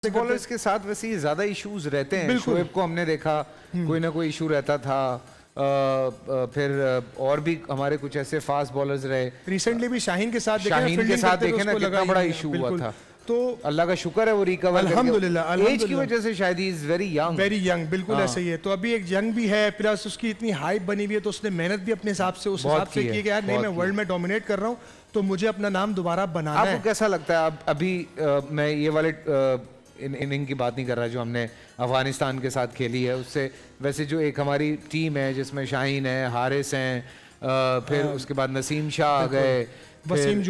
Bowlers के साथ वैसे ही ज्यादा इश्यूज रहते हैं। शोएब को हमने देखा कोई ना कोई इशू रहता था। फिर और भी हमारे कुछ ऐसे फास्ट बॉलर्स रहे। रिसेंटली भी शाहीन के साथ देखे ना कितना बड़ा इशू हुआ था। तो अल्लाह का शुक्र है वो रिकवर अल्हम्दुलिल्लाह एज की वजह से शायद ही इज वेरी यंग बिल्कुल ऐसा ही है। तो अभी एक यंग भी है, प्लस उसकी इतनी हाइप बनी हुई है, तो उसने मेहनत भी अपने हिसाब से उस हिसाब से की कि यार नहीं मैं वर्ल्ड में डोमिनेट कर रहा हूँ तो मुझे अपना नाम दोबारा बनाना है। आपको कैसा लगता है? अभी मैं ये वाले इनिंग की बात नहीं कर रहा जो हमने अफगानिस्तान के साथ खेली है, उससे वैसे जो एक हमारी टीम है जिसमें शाहीन है, हारिस हैं, फिर उसके बाद नसीम शाह आ गए, वसीम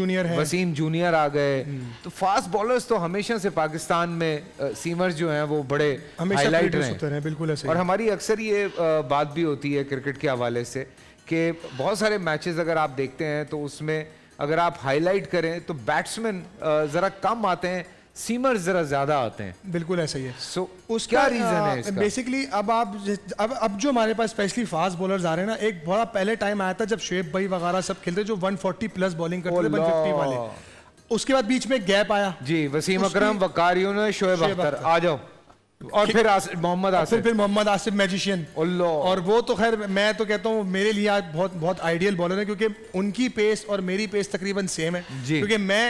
जूनियर आ गए। तो फास्ट बॉलर्स तो हमेशा से पाकिस्तान में सीमर्स जो हैं वो बड़े हाईलाइट रहे हैं। बिल्कुल ऐसे। और हमारी अक्सर ये बात भी होती है क्रिकेट के हवाले से कि बहुत सारे मैचेस अगर आप देखते हैं तो उसमें अगर आप हाईलाइट करें तो बैट्समैन जरा कम आते हैं, सीमर्स जरा ज्यादा आते हैं। बिल्कुल ऐसा ही है। सो क्या रीजन है इसका? बेसिकली अब जो हमारे पास स्पेशली फास्ट बॉलर्स आ रहे हैं ना, एक बड़ा पहले टाइम आया था जब शोएब भाई वगैरह सब खेलते जो 140 प्लस बॉलिंग करते थे, 150 वाले। उसके बाद बीच में गैप आया जी, वसीम अकरम, वकार यूनुस, शोएब अख्तर आ जाओ, और फिर मोहम्मद आसिफ, फिर मोहम्मद आसिफ मैजिशियन। और वो तो खैर मैं तो कहता हूँ मेरे लिए आज बहुत बहुत आइडियल बॉलर है, क्योंकि उनकी पेस और मेरी पेस तकरीबन सेम है। क्योंकि मैं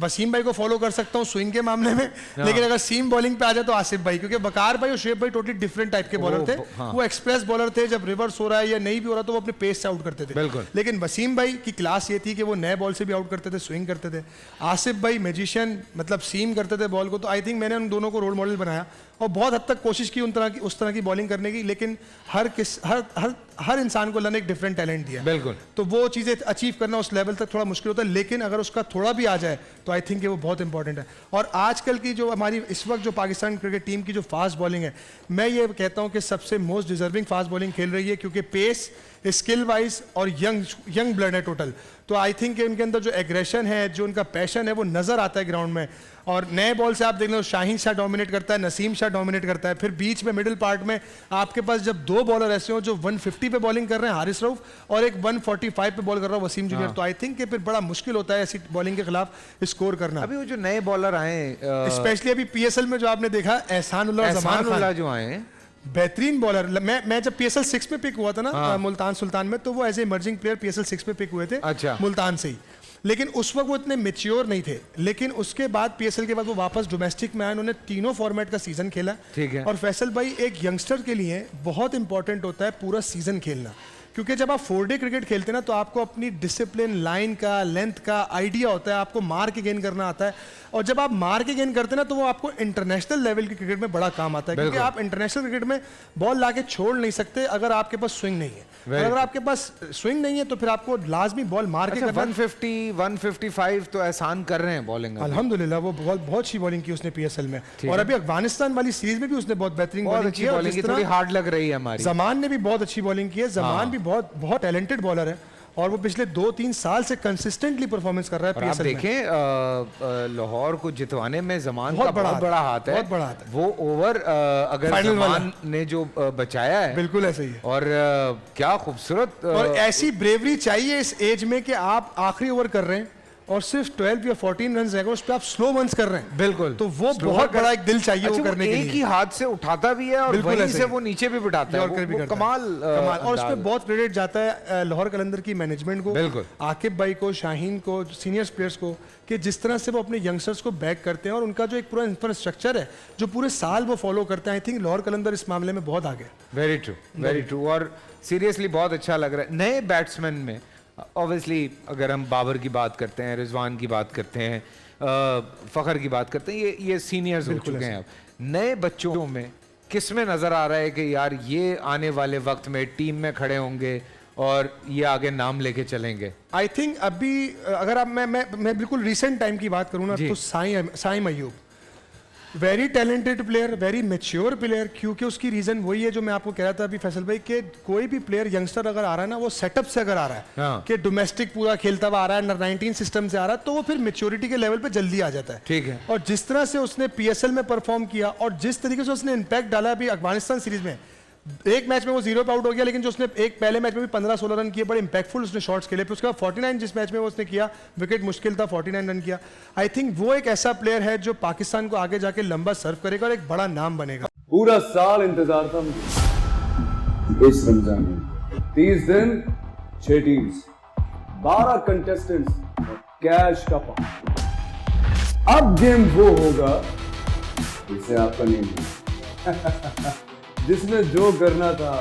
वसीम भाई को फॉलो कर सकता हूँ स्विंग के मामले में, लेकिन अगर सीम बॉलिंग पे आ जाए तो आसिफ भाई, क्योंकि वकार भाई और शोएब भाई टोटली डिफरेंट टाइप के बॉलर थे। वो एक्सप्रेस बॉलर थे, जब रिवर्स हो रहा है या नहीं भी हो रहा तो वो अपने पेस से आउट करते थे। लेकिन वसीम भाई की क्लास ये थी कि वो नए बॉल से भी आउट करते थे, स्विंग करते थे। आसिफ भाई मैजिशियन, मतलब सीम करते थे बॉल को। तो आई थिंक मैंने उन दोनों को रोल मॉडल बनाया और बहुत हद तक कोशिश की उस तरह की बॉलिंग करने की, लेकिन हर इंसान को अल्लाह ने एक डिफरेंट टैलेंट दिया। बिल्कुल। तो वो चीज़ें अचीव करना उस लेवल तक थोड़ा मुश्किल होता है, लेकिन अगर उसका थोड़ा भी आ जाए तो आई थिंक वो बहुत इंपॉर्टेंट है। और आजकल की जो हमारी इस वक्त जो पाकिस्तान क्रिकेट टीम की जो फास्ट बॉलिंग है, मैं ये कहता हूँ कि सबसे मोस्ट डिजर्विंग फास्ट बॉलिंग खेल रही है, क्योंकि पेस, स्किल वाइज और यंग ब्लड है टोटल। तो आई थिंक उनके अंदर जो एग्रेशन है, जो उनका पैशन है, वो नज़र आता है ग्राउंड में। और नए बॉल से आप देख लो, शाहीन शाह डोमिनेट करता है, नसीम शाह डोमिनेट करता है। फिर बीच में मिडिल पार्ट में आपके पास जब दो बॉलर ऐसे हो जो 150 पे बॉलिंग कर रहे हैं, हारिस रऊफ, और एक 145 पे बॉल कर रहा है, वसीम जूनियर, तो आई थिंक कि फिर बड़ा मुश्किल होता है ऐसी बॉलिंग के खिलाफ स्कोर करना। अभी वो जो नए बॉलर आए, स्पेशली अभी PSL में जो आपने देखा, एहसानुल्लाह जो आए बेहतरीन बॉलर। मैं जब PSL 6 में पिक हुआ था ना, मुल्तान सुल्तान में, तो वो as a emerging player PSL 6 में पिक हुए थे। अच्छा। मुल्तान से ही। लेकिन उस वक्त वो इतने मेच्योर नहीं थे, लेकिन उसके बाद PSL के बाद वो वापस डोमेस्टिक में आए, उन्होंने तीनों फॉर्मेट का सीजन खेला। ठीक है। और फैसल भाई, एक यंगस्टर के लिए बहुत इंपॉर्टेंट होता है पूरा सीजन खेलना, क्योंकि जब आप 4 डे क्रिकेट खेलते हैं ना, तो आपको अपनी डिसिप्लिन, लाइन का, लेंथ का आइडिया होता है, आपको मार के गेन करना आता है। और जब आप मार के गेन करते हैं ना, तो वो आपको इंटरनेशनल लेवल की क्रिकेट में बड़ा काम आता है, क्योंकि आप इंटरनेशनल क्रिकेट में बॉल लाके छोड़ नहीं सकते अगर आपके पास स्विंग नहीं है। अगर आपके पास स्विंग नहीं है तो फिर आपको लाजमी बॉल मार के 150, 155 तो एहसान कर रहे हैं बॉलिंग। अल्हम्दुलिल्लाह वो बहुत अच्छी बॉलिंग की उसने PSL में, और अभी अफगानिस्तान वाली सीरीज में भी उसने बहुत बेहतरीन बॉलिंग की। थोड़ी हार्ड लग रही है हमारी। जमान ने भी बहुत अच्छी बॉलिंग की है। जमान भी बहुत टैलेंटेड बॉलर है, और वो पिछले 2-3 साल से कंसिस्टेंटली परफॉर्मेंस कर रहा है PSL में। देखें लाहौर को जितवाने में जमान का बहुत बड़ा हाथ है। बहुत बड़ा हाथ है। वो ओवर अगर जमान ने जो बचाया है, बिल्कुल ऐसे ही है। और क्या खूबसूरत, और ऐसी ब्रेवरी चाहिए इस एज में कि आप आखिरी ओवर कर रहे हैं और सिर्फ 12 या 14 रन रहेगा, उस पर आप स्लो रन्स कर रहे हैं। बिल्कुल। तो वो बहुत बड़ा एक दिल चाहिए वो करने के लिए। एक ही हाथ से उठाता भी है और वहीं से वो नीचे भी बिठाता है, वो कमाल। और उसमें बहुत क्रेडिट जाता है लाहौर कलंदर की मैनेजमेंट को, आकिब भाई को, शाहीन को, सीनियर प्लेयर्स को, कि जिस तरह से वो अपने यंगस्टर्स को बैक करते हैं, और उनका जो एक पूरा इंफ्रास्ट्रक्चर है जो पूरे साल वो फॉलो करते हैं। आई थिंक लाहौर कलंदर इस मामले में बहुत आगे। Very true, very true. और सीरियसली बहुत अच्छा लग रहा है। नए बैट्समैन में ऑब्वियसली अगर हम बाबर की बात करते हैं, रिजवान की बात करते हैं, फ़खर की बात करते हैं, ये सीनियर्स हो चुके हैं। अब नए बच्चों में किस में नज़र आ रहा है कि यार ये आने वाले वक्त में टीम में खड़े होंगे और ये आगे नाम लेके चलेंगे? आई थिंक अभी अगर आप मैं बिल्कुल रिसेंट टाइम की बात करूँ ना, तो Saim Ayub, very talented player, very mature player. क्योंकि उसकी रीजन वही है जो मैं आपको कह रहा था अभी फैसल भाई, कि कोई भी प्लेयर यंगस्टर अगर आ रहा है ना, वो सेटअप से अगर आ रहा है कि डोमेस्टिक पूरा खेलता हुआ आ रहा है, अंडर 19 सिस्टम से आ रहा है, तो वो फिर मेच्योरिटी के लेवल पे जल्दी आ जाता है। ठीक है। और जिस तरह से उसने PSL में परफॉर्म किया और जिस तरीके से उसने इम्पैक्ट डाला अभी अफगानिस्तान सीरीज में, एक मैच में वो 0 पे आउट हो गया, लेकिन जो उसने एक पहले मैच में भी 15-16 रन किए, बड़े इंपैक्टफुल उसने शॉट्स खेले। फिर उसके बाद 49 जिस मैच में वो उसने किया, विकेट मुश्किल था, 49 रन किया। आई थिंक वो एक ऐसा प्लेयर है जो पाकिस्तान को आगे जाके लंबा सर्व करेगा और एक बड़ा नाम बनेगा। पूरा साल इंतजार था मुझे इस रमजान में। 30 दिन 6 टीम्स, 12 कंटेस्टेंट्स और कैश का पार्ट। अब गेम वो होगा जिसे आपका नहीं है जिसने जो करना था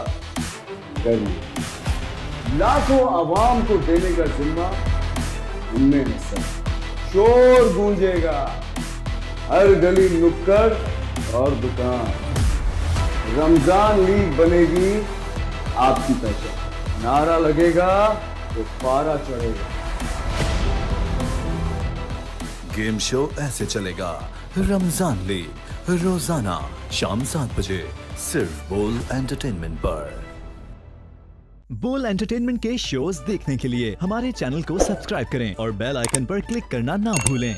कर लिया। लाखों आवाम को देने का जिम्मा उनमें है सर। शोर गूंजेगा हर गली नुक्कड़ और दुकान। रमजान लीग बनेगी आपकी पहचान। नारा लगेगा तो पारा चढ़ेगा। गेम शो ऐसे चलेगा। रमजान लीग रोजाना शाम 7 बजे सिर्फ बोल एंटरटेनमेंट पर। बोल एंटरटेनमेंट के शोज देखने के लिए हमारे चैनल को सब्सक्राइब करें और बेल आइकन पर क्लिक करना ना भूलें।